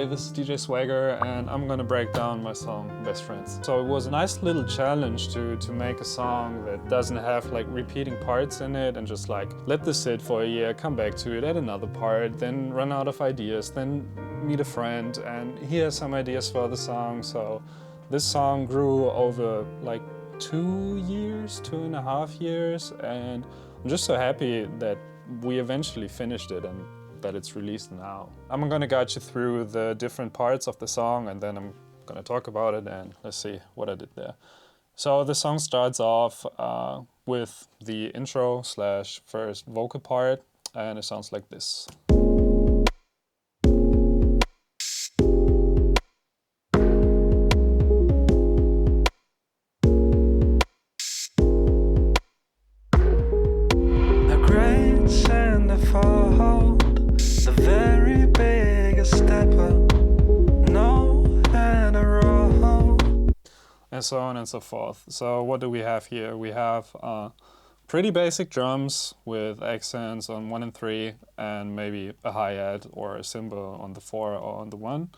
this is DJ Swagger and I'm gonna break down my song Best Friends. So it was a nice little challenge to make a song that doesn't have like repeating parts in it and just like let this sit for a year, come back to it, add another part, then run out of ideas, then meet a friend and he has some ideas for the song. So this song grew over like 2 years, 2.5 years, and I'm just so happy that we eventually finished it and that it's released now. I'm gonna guide you through the different parts of the song and then I'm gonna talk about it and let's see what I did there. So the song starts off with the intro / first vocal part and it sounds like this. The very biggest stepper, no and a roll. And so on and so forth. So what do we have here? We have pretty basic drums with accents on 1 and 3 and maybe a hi-hat or a cymbal on the 4 or on the 1.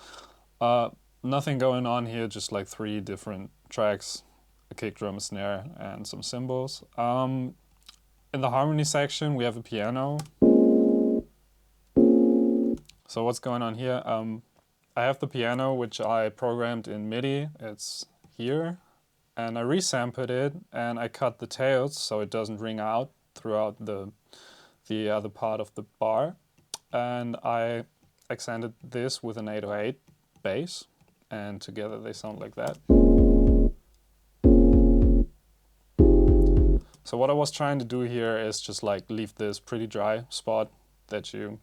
Nothing going on here, just like 3 different tracks, a kick drum, a snare and some cymbals. In the harmony section we have a piano. So what's going on here? I have the piano which I programmed in MIDI, it's here, and I resampled it and I cut the tails so it doesn't ring out throughout the other part of the bar. And I accented this with an 808 bass and together they sound like that. So what I was trying to do here is just like leave this pretty dry spot that you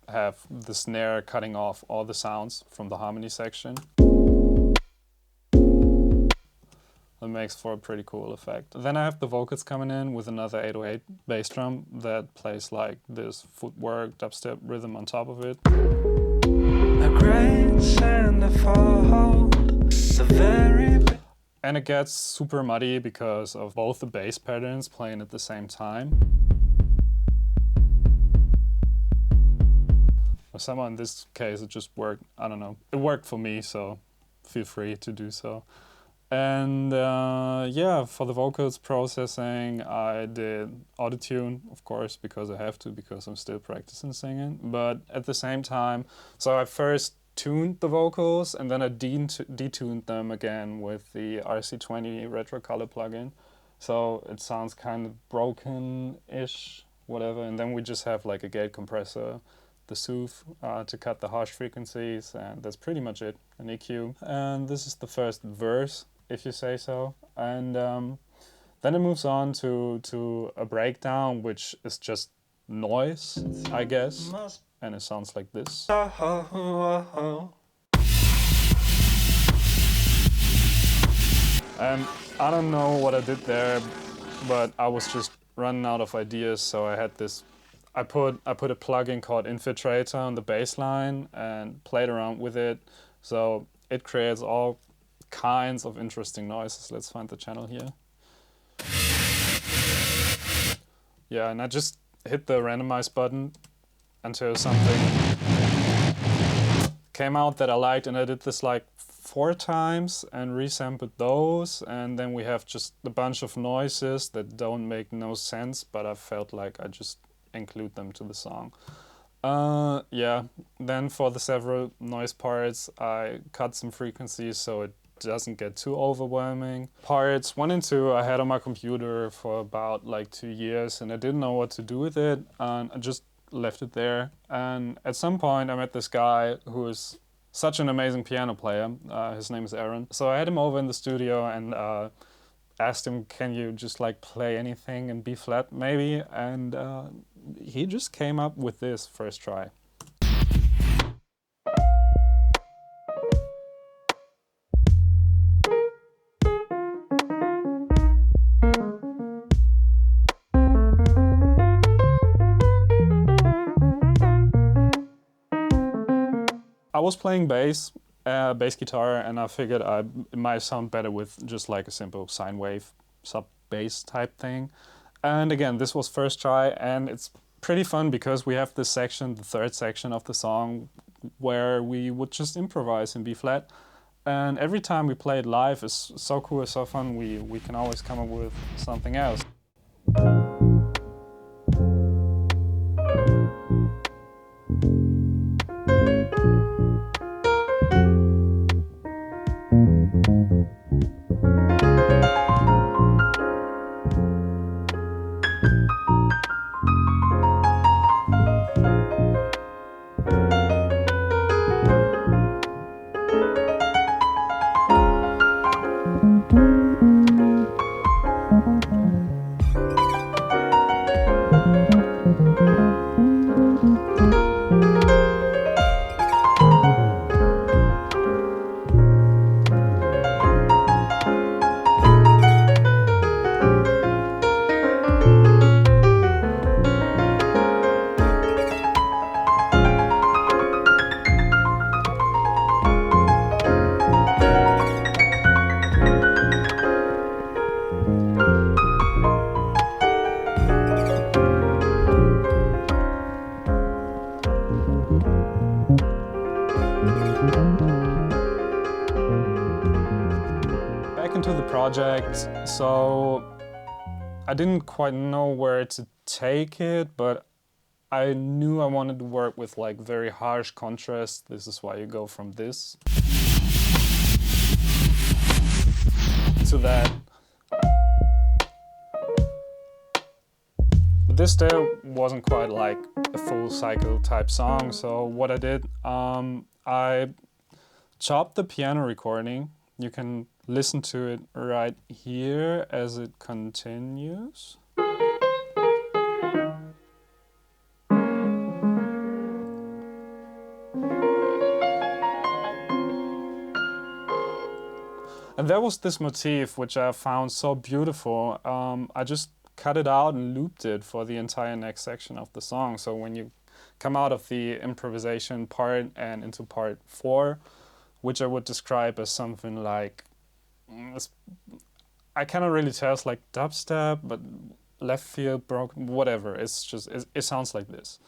have the snare cutting off all the sounds from the harmony section. That makes for a pretty cool effect. Then I have the vocals coming in with another 808 bass drum that plays like this footwork dubstep rhythm on top of it. And it gets super muddy because of both the bass patterns playing at the same time. For someone in this case it just worked, I don't know, it worked for me, so feel free to do so. And yeah, for the vocals processing I did autotune, of course, because I have to, because I'm still practicing singing. But at the same time, so I first tuned the vocals and then I detuned them again with the RC20 retro color plugin. So it sounds kind of broken-ish, whatever. And then we just have like a gate compressor, the soothe to cut the harsh frequencies, and that's pretty much it, an EQ. And this is the first verse, if you say so. And then it moves on to a breakdown, which is just noise, I guess. And it sounds like this. And I don't know what I did there, but I was just running out of ideas, so I had this. I put a plugin called Infiltrator on the bass line and played around with it. So it creates all kinds of interesting noises. Let's find the channel here. Yeah, and I just hit the randomize button until something came out that I liked, and I did this like 4 times and resampled those, and then we have just a bunch of noises that don't make no sense, but I felt like I just include them to the song. Yeah, then for the several noise parts I cut some frequencies so it doesn't get too overwhelming. Parts 1 and 2 I had on my computer for about like 2 years and I didn't know what to do with it, and I just left it there. And at some point I met this guy who is such an amazing piano player. His name is Aaron. So I had him over in the studio and asked him, can you just like play anything in B flat maybe? And he just came up with this first try. I was playing bass guitar, and I figured it might sound better with just like a simple sine wave sub bass type thing. And again, this was first try, and it's pretty fun because we have this section, the third section of the song, where we would just improvise in B flat. And every time we play it live, it's so cool, it's so fun. We can always come up with something else. Back into the project, so I didn't quite know where to take it, but I knew I wanted to work with like very harsh contrast. This is why you go from this to that. But this there wasn't quite like a full cycle type song, so what I did, I chopped the piano recording. You can listen to it right here as it continues. And there was this motif which I found so beautiful. I just cut it out and looped it for the entire next section of the song. So when you come out of the improvisation part and into part 4, which I would describe as something like, I cannot really tell, it's like dubstep, but left field, broken, whatever. It's just, it sounds like this.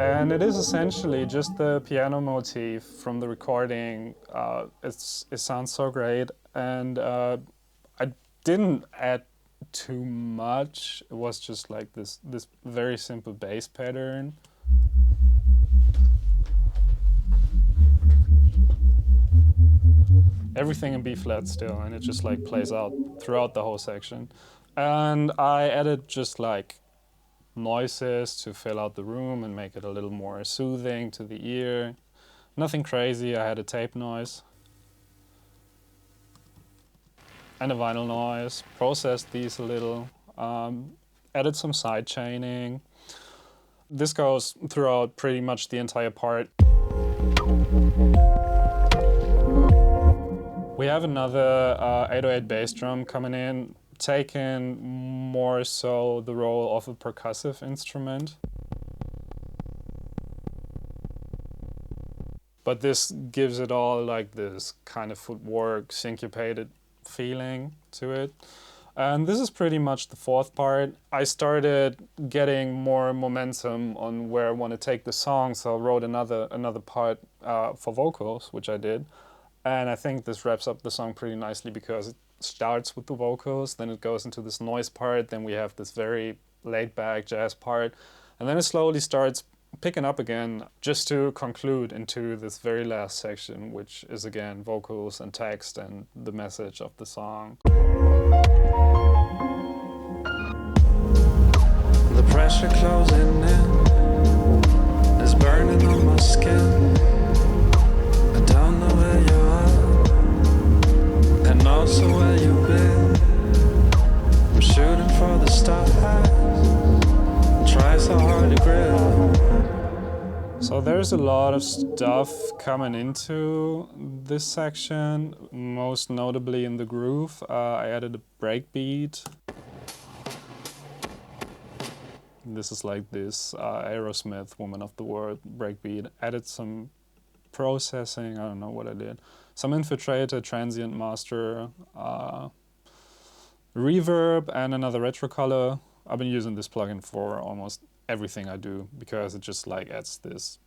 And it is essentially just the piano motif from the recording. It sounds so great, and I didn't add too much. It was just like this very simple bass pattern. Everything in B flat still, and it just like plays out throughout the whole section. And I added just like noises to fill out the room and make it a little more soothing to the ear. Nothing crazy. I had a tape noise and a vinyl noise, processed these a little, added some side chaining. This goes throughout pretty much the entire part. We have another 808 bass drum coming in, taking more so the role of a percussive instrument. But this gives it all like this kind of footwork, syncopated feeling to it. And this is pretty much the 4th part. I started getting more momentum on where I want to take the song, so I wrote another part for vocals, which I did. And I think this wraps up the song pretty nicely because it starts with the vocals, then it goes into this noise part, then we have this very laid-back jazz part, and then it slowly starts picking up again, just to conclude into this very last section, which is again vocals and text and the message of the song. The pressure closing in is burning on my skin. I don't know where you are, and also where you've been. I'm shooting for the stars, try so hard to grip. So there's a lot of stuff coming into this section, most notably in the groove. I added a breakbeat. This is like this Aerosmith Woman of the World breakbeat. Added some processing, I don't know what I did. Some infiltrator, transient master, reverb, and another retro color. I've been using this plugin for almost everything I do because it just like adds this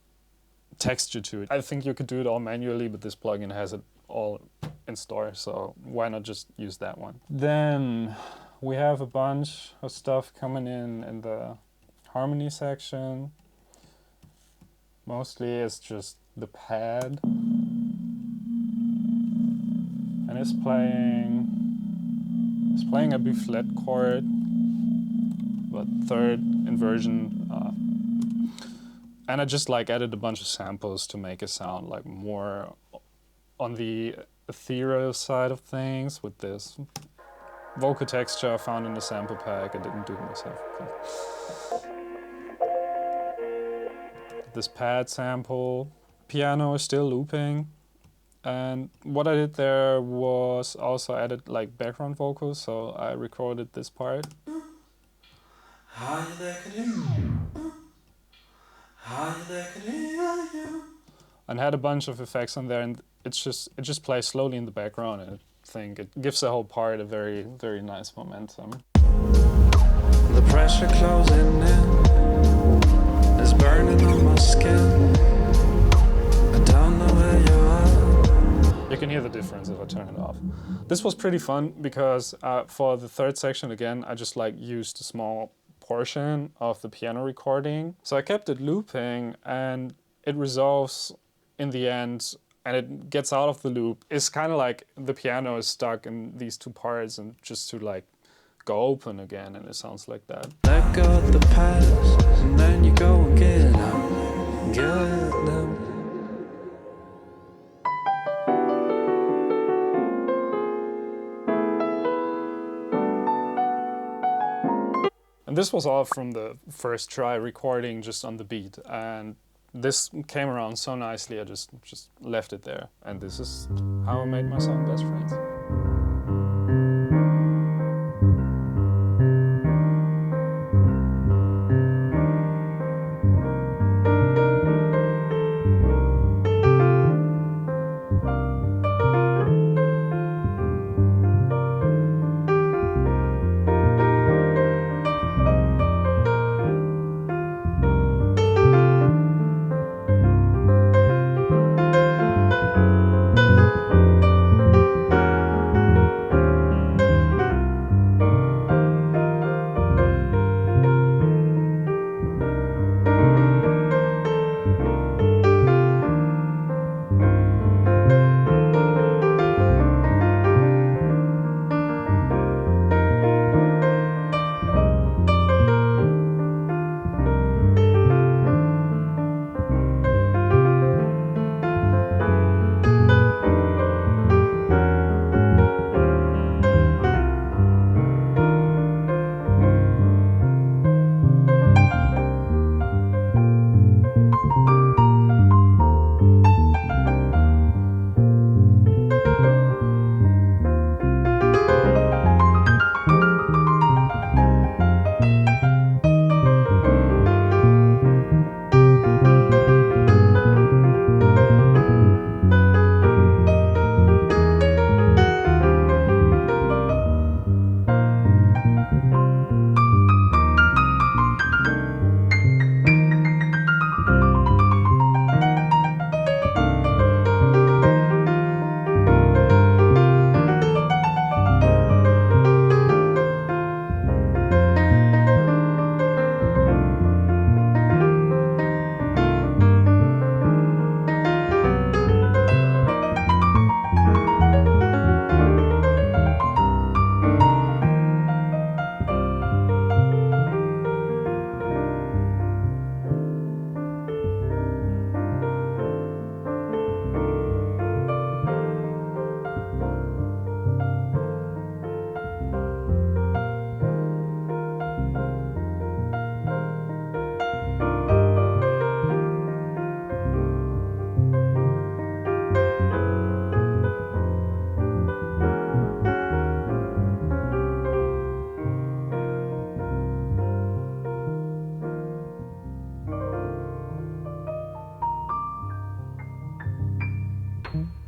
texture to it. I think you could do it all manually, but this plugin has it all in store, so why not just use that one? Then we have a bunch of stuff coming in the harmony section. Mostly it's just the pad, and it's playing a B flat chord, but third inversion, and I just like added a bunch of samples to make it sound like more on the ethereal side of things with this vocal texture I found in the sample pack. I didn't do it myself. This pad sample, piano is still looping, and what I did there was also added like background vocals, so I recorded this part. And had a bunch of effects on there, and it just plays slowly in the background, and I think it gives the whole part a very, very nice momentum. The pressure closing in is burning on my skin. I don't know where you are. You can hear the difference if I turn it off. This was pretty fun because for the third section again, I just like used a small portion of the piano recording. So I kept it looping, and it resolves in the end, and it gets out of the loop. It's kind of like the piano is stuck in these two parts, and just to like go open again, and it sounds like that. Let go of the past, and then you go and get them, get them. And this was all from the first try recording just on the beat, and this came around so nicely I just left it there, and this is how I made my song Best Friends. you.